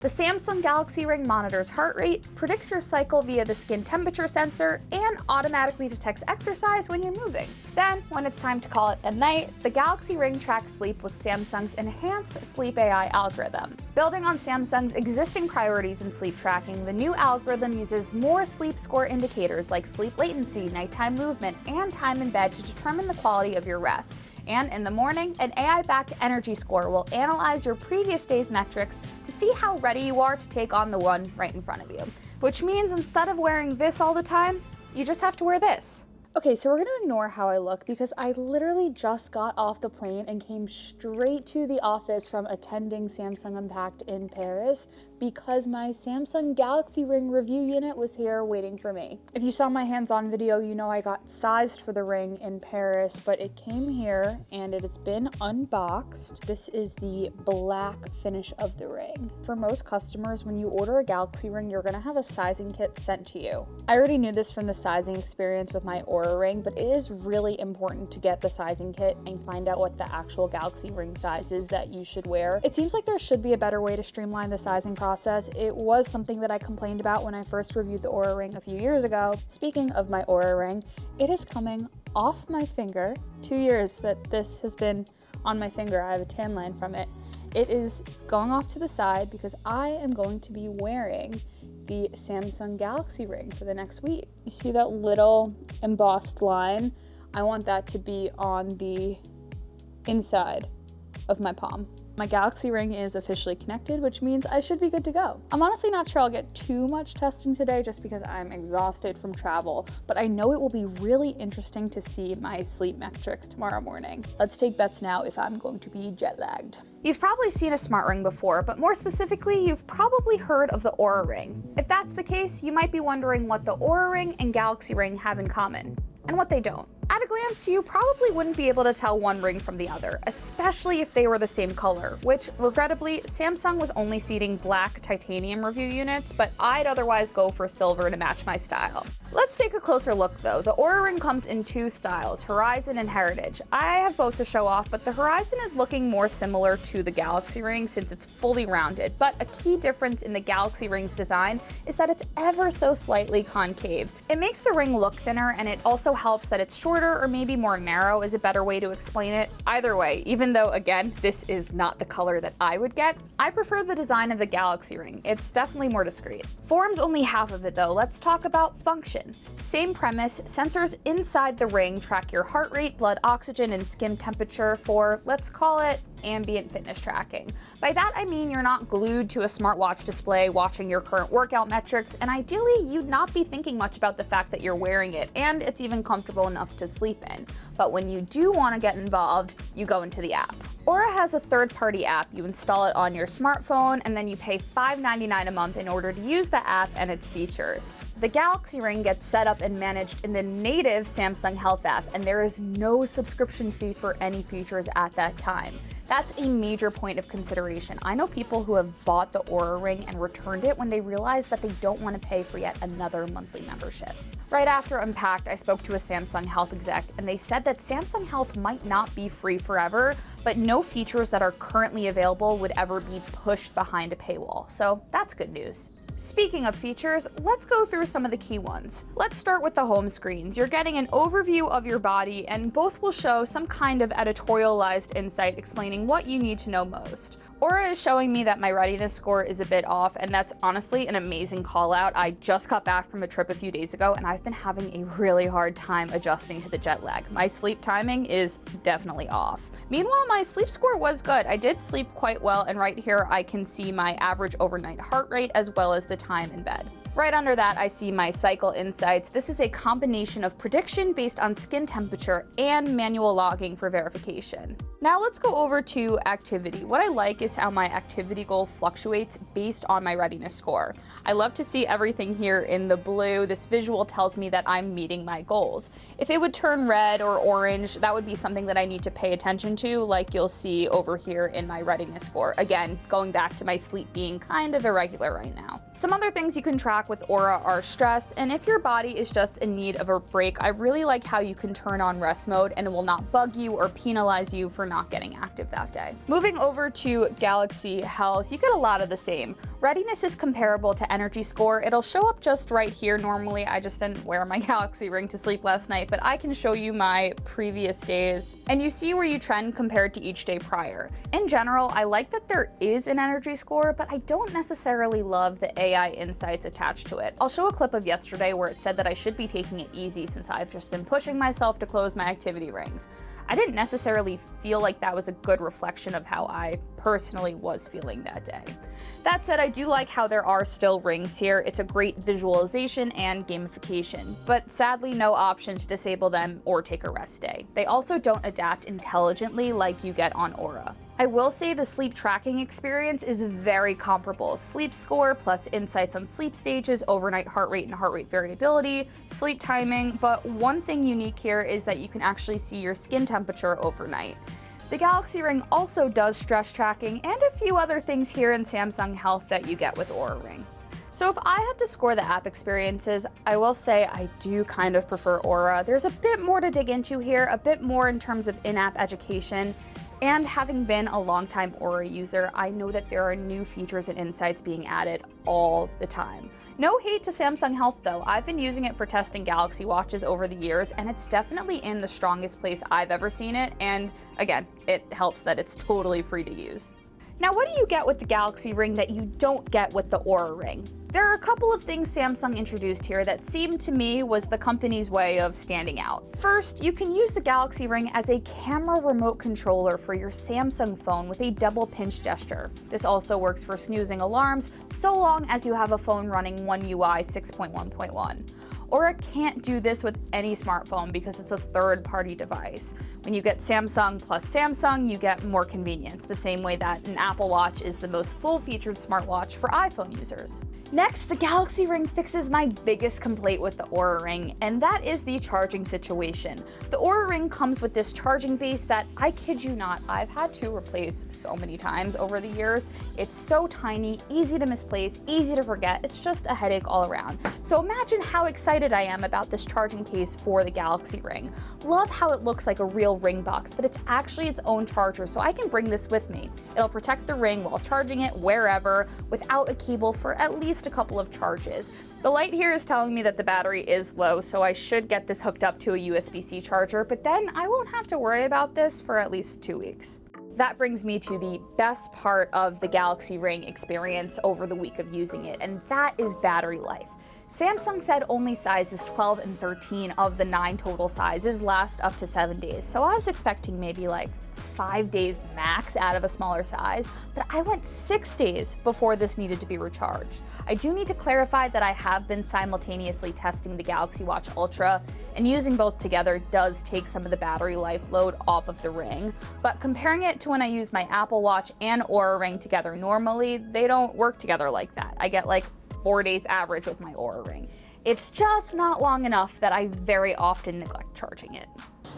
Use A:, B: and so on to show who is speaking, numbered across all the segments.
A: The Samsung Galaxy Ring monitors heart rate, predicts your cycle via the skin temperature sensor, and automatically detects exercise when you're moving. Then, when it's time to call it a night, the Galaxy Ring tracks sleep with Samsung's enhanced Sleep AI algorithm. Building on Samsung's existing priorities in sleep tracking, the new algorithm uses more sleep score indicators like sleep latency, nighttime movement, and time in bed to determine the quality of your rest. And in the morning, an AI-backed energy score will analyze your previous day's metrics to see how ready you are to take on the one right in front of you. Which means instead of wearing this all the time, you just have to wear this. Okay, so we're gonna ignore how I look because I literally just got off the plane and came straight to the office from attending Samsung Unpacked in Paris because my Samsung Galaxy Ring review unit was here waiting for me. If you saw my hands-on video, you know I got sized for the ring in Paris, but it came here and it has been unboxed. This is the black finish of the ring. For most customers, when you order a Galaxy Ring, you're gonna have a sizing kit sent to you. I already knew this from the sizing experience with my Oura Ring, but it is really important to get the sizing kit and find out what the actual Galaxy Ring size is that you should wear. It seems like there should be a better way to streamline the sizing process. It was something that I complained about when I first reviewed the Oura Ring a few years ago. Speaking of my Oura Ring, it is coming off my finger. 2 years that this has been on my finger. I have a tan line from it. It is going off to the side because I am going to be wearing the Samsung Galaxy Ring for the next week. You see that little embossed line? I want that to be on the inside of my palm. My Galaxy Ring is officially connected, which means I should be good to go. I'm honestly not sure I'll get too much testing today just because I'm exhausted from travel, but I know it will be really interesting to see my sleep metrics tomorrow morning. Let's take bets now if I'm going to be jet lagged. You've probably seen a smart ring before, but more specifically, you've probably heard of the Oura Ring. If that's the case, you might be wondering what the Oura Ring and Galaxy Ring have in common, and what they don't. At a glance, you probably wouldn't be able to tell one ring from the other, especially if they were the same color, which, regrettably, Samsung was only seeding black titanium review units, but I'd otherwise go for silver to match my style. Let's take a closer look though. The Oura Ring comes in two styles, Horizon and Heritage. I have both to show off, but the Horizon is looking more similar to the Galaxy Ring since it's fully rounded, but a key difference in the Galaxy Ring's design is that it's ever so slightly concave. It makes the ring look thinner, and it also helps that it's shorter or maybe more narrow is a better way to explain it. Either way, even though again, this is not the color that I would get, I prefer the design of the Galaxy Ring. It's definitely more discreet. Form's only half of it though. Let's talk about function. Same premise, sensors inside the ring track your heart rate, blood oxygen, and skin temperature for, let's call it, ambient fitness tracking. By that I mean you're not glued to a smartwatch display watching your current workout metrics, and ideally you'd not be thinking much about the fact that you're wearing it, and it's even comfortable enough to sleep in. But when you do want to get involved, you go into the app. Oura has a third-party app. You install it on your smartphone and then you pay $5.99 a month in order to use the app and its features. The Galaxy Ring gets set up and managed in the native Samsung Health app, and there is no subscription fee for any features at that time. That's a major point of consideration. I know people who have bought the Oura Ring and returned it when they realized that they don't want to pay for yet another monthly membership. Right after Unpacked, I spoke to a Samsung Health exec, and they said that Samsung Health might not be free forever, but no features that are currently available would ever be pushed behind a paywall. So that's good news. Speaking of features, let's go through some of the key ones. Let's start with the home screens. You're getting an overview of your body, and both will show some kind of editorialized insight explaining what you need to know most. Oura is showing me that my readiness score is a bit off, and that's honestly an amazing call out. I just got back from a trip a few days ago, and I've been having a really hard time adjusting to the jet lag. My sleep timing is definitely off. Meanwhile, my sleep score was good. I did sleep quite well, and right here I can see my average overnight heart rate as well as the time in bed. Right under that, I see my cycle insights. This is a combination of prediction based on skin temperature and manual logging for verification. Now let's go over to activity. What I like is how my activity goal fluctuates based on my readiness score. I love to see everything here in the blue. This visual tells me that I'm meeting my goals. If it would turn red or orange, that would be something that I need to pay attention to, like you'll see over here in my readiness score. Again, going back to my sleep being kind of irregular right now. Some other things you can track track with Oura are stress, and if your body is just in need of a break, I really like how you can turn on rest mode and it will not bug you or penalize you for not getting active that day. Moving over to Galaxy Health, you get a lot of the same. Readiness is comparable to energy score. It'll show up just right here normally. I just didn't wear my Galaxy Ring to sleep last night, but I can show you my previous days, and you see where you trend compared to each day prior. In general, I like that there is an energy score, but I don't necessarily love the AI insights attached to it. I'll show a clip of yesterday where it said that I should be taking it easy since I've just been pushing myself to close my activity rings. I didn't necessarily feel like that was a good reflection of how I personally was feeling that day. That said, I do like how there are still rings here. It's a great visualization and gamification, but sadly no option to disable them or take a rest day. They also don't adapt intelligently like you get on Oura. I will say the sleep tracking experience is very comparable. Sleep score plus insights on sleep stages, overnight heart rate and heart rate variability, sleep timing, but one thing unique here is that you can actually see your skin temperature overnight. The Galaxy Ring also does stress tracking and a few other things here in Samsung Health that you get with Oura Ring. So if I had to score the app experiences, I will say I do kind of prefer Oura. There's a bit more to dig into here, a bit more in terms of in-app education. And having been a longtime Oura user, I know that there are new features and insights being added all the time. No hate to Samsung Health though. I've been using it for testing Galaxy Watches over the years, and it's definitely in the strongest place I've ever seen it. And again, it helps that it's totally free to use. Now, what do you get with the Galaxy Ring that you don't get with the Oura Ring? There are a couple of things Samsung introduced here that seemed to me was the company's way of standing out. First, you can use the Galaxy Ring as a camera remote controller for your Samsung phone with a double pinch gesture. This also works for snoozing alarms, so long as you have a phone running One UI 6.1.1. Oura can't do this with any smartphone because it's a third-party device. When you get Samsung plus Samsung, you get more convenience, the same way that an Apple Watch is the most full-featured smartwatch for iPhone users. Next, the Galaxy Ring fixes my biggest complaint with the Oura Ring, and that is the charging situation. The Oura Ring comes with this charging base that, I kid you not, I've had to replace so many times over the years. It's so tiny, easy to misplace, easy to forget. It's just a headache all around. So imagine how excited I am about this charging case for the Galaxy Ring. Love how it looks like a real ring box, but it's actually its own charger, so I can bring this with me. It'll protect the ring while charging it wherever without a cable for at least a couple of charges. The light here is telling me that the battery is low, so I should get this hooked up to a USB-C charger, but then I won't have to worry about this for at least 2 weeks. That brings me to the best part of the Galaxy Ring experience over the week of using it, and that is battery life. Samsung said only sizes 12 and 13 of the 9 total sizes last up to 7 days, so I was expecting maybe like 5 days max out of a smaller size, but I went 6 days before this needed to be recharged. I do need to clarify that I have been simultaneously testing the Galaxy Watch Ultra, and using both together does take some of the battery life load off of the Ring, but comparing it to when I use my Apple Watch and Oura Ring together normally, they don't work together like that. I get like 4 days average with my Oura Ring. It's just not long enough that I very often neglect charging it.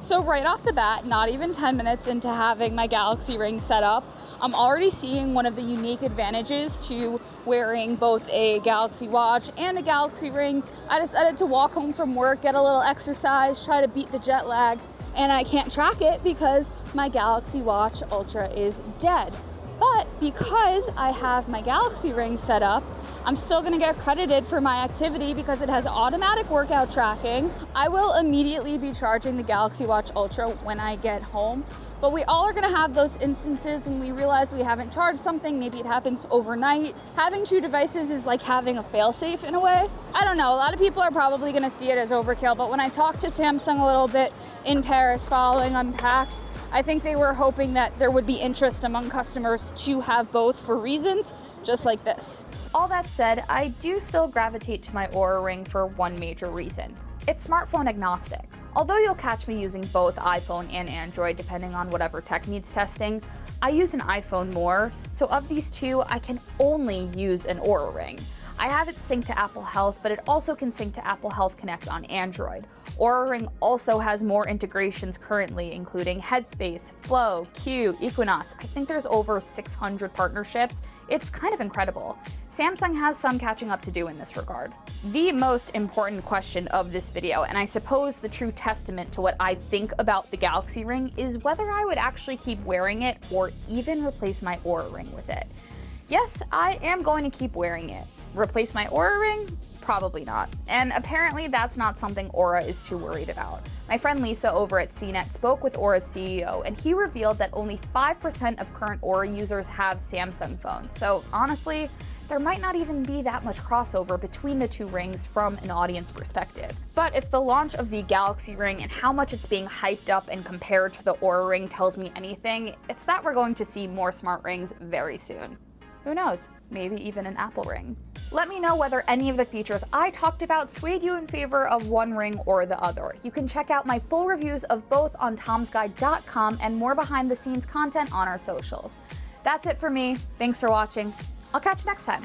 A: So right off the bat, not even 10 minutes into having my Galaxy Ring set up, I'm already seeing one of the unique advantages to wearing both a Galaxy Watch and a Galaxy Ring. I decided to walk home from work, get a little exercise, try to beat the jet lag, and I can't track it because my Galaxy Watch Ultra is dead. But because I have my Galaxy Ring set up, I'm still gonna get credited for my activity because it has automatic workout tracking. I will immediately be charging the Galaxy Watch Ultra when I get home, but we all are gonna have those instances when we realize we haven't charged something, maybe it happens overnight. Having 2 devices is like having a fail-safe in a way. I don't know, a lot of people are probably gonna see it as overkill, but when I talked to Samsung a little bit in Paris following Unpacked, I think they were hoping that there would be interest among customers to have both for reasons just like this. All that said, I do still gravitate to my Oura Ring for one major reason. It's smartphone agnostic. Although you'll catch me using both iPhone and Android depending on whatever tech needs testing, I use an iPhone more, so of these two, I can only use an Oura Ring. I have it synced to Apple Health, but it also can sync to Apple Health Connect on Android. Oura Ring also has more integrations currently, including Headspace, Flow, Q, Equinox. I think there's over 600 partnerships. It's kind of incredible. Samsung has some catching up to do in this regard. The most important question of this video, and I suppose the true testament to what I think about the Galaxy Ring, is whether I would actually keep wearing it or even replace my Oura Ring with it. Yes, I am going to keep wearing it. Replace my Oura Ring? Probably not. And apparently that's not something Oura is too worried about. My friend Lisa over at CNET spoke with Oura's CEO, and he revealed that only 5% of current Oura users have Samsung phones. So honestly, there might not even be that much crossover between the two rings from an audience perspective. But if the launch of the Galaxy Ring and how much it's being hyped up and compared to the Oura Ring tells me anything, it's that we're going to see more smart rings very soon. Who knows? Maybe even an Apple Ring. Let me know whether any of the features I talked about swayed you in favor of one ring or the other. You can check out my full reviews of both on tomsguide.com and more behind the scenes content on our socials. That's it for me. Thanks for watching. I'll catch you next time.